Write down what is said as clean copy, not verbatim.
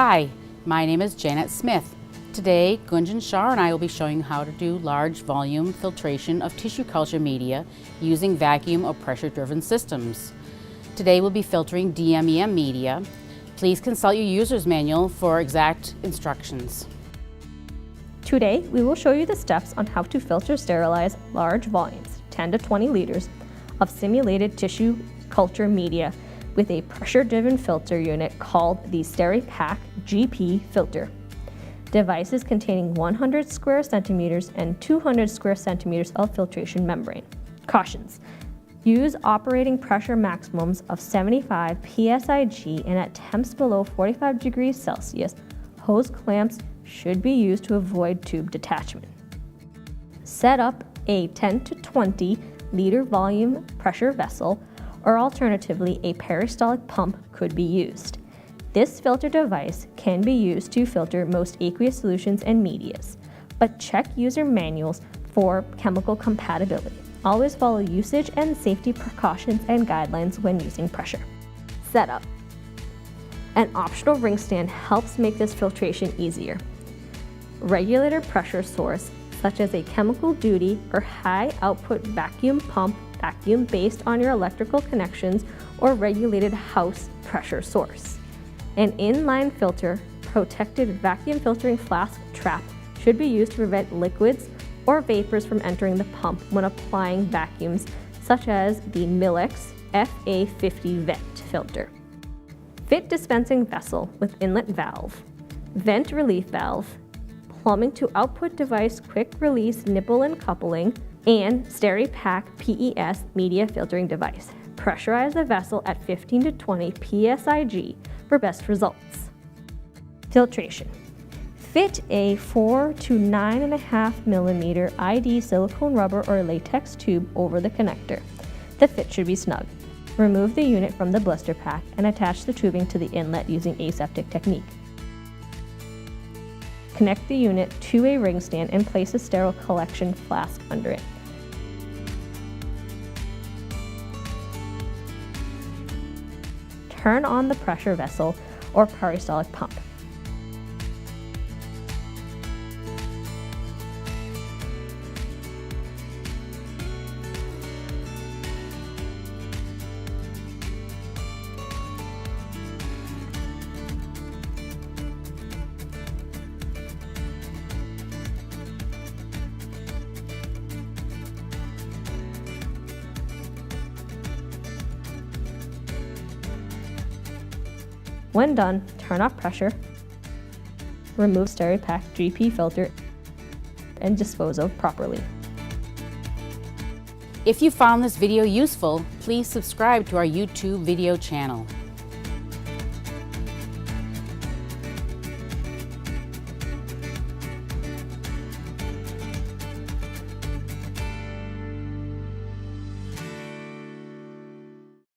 Hi, my name is Janet Smith. Today, Gunjan Shah and I will be showing you how to do large volume filtration of tissue culture media using vacuum or pressure-driven systems. Today we'll be filtering DMEM media. Please consult your user's manual for exact instructions. Today, we will show you the steps on how to filter sterilize large volumes, 10 to 20 liters, of simulated tissue culture media with a pressure-driven filter unit called the Steripak GP filter. Devices containing 100 square centimeters and 200 square centimeters of filtration membrane. Cautions: use operating pressure maximums of 75 psig and at temps below 45 degrees Celsius. Hose clamps should be used to avoid tube detachment. Set up a 10 to 20 liter volume pressure vessel, or alternatively a peristaltic pump could be used. This filter device can be used to filter most aqueous solutions and medias, but check user manuals for chemical compatibility. Always follow usage and safety precautions and guidelines when using pressure. Setup. An optional ring stand helps make this filtration easier. Regulator pressure source, such as a chemical duty or high output vacuum pump, vacuum based on your electrical connections, or regulated house pressure source. An inline filter, protected vacuum filtering flask trap should be used to prevent liquids or vapors from entering the pump when applying vacuums, such as the Millipore FA50 vent filter. Fit dispensing vessel with inlet valve, vent relief valve, plumbing to output device quick release nipple and coupling, and Steripak PES media filtering device. Pressurize the vessel at 15 to 20 psig for best results. Filtration. Fit a 4 to 9.5 millimeter ID silicone rubber or latex tube over the connector. The fit should be snug. Remove the unit from the blister pack and attach the tubing to the inlet using aseptic technique. Connect the unit to a ring stand and place a sterile collection flask under it. Turn on the pressure vessel or peristaltic pump. When done, turn off pressure, remove Steripak GP filter, and dispose of properly. If you found this video useful, please subscribe to our YouTube video channel.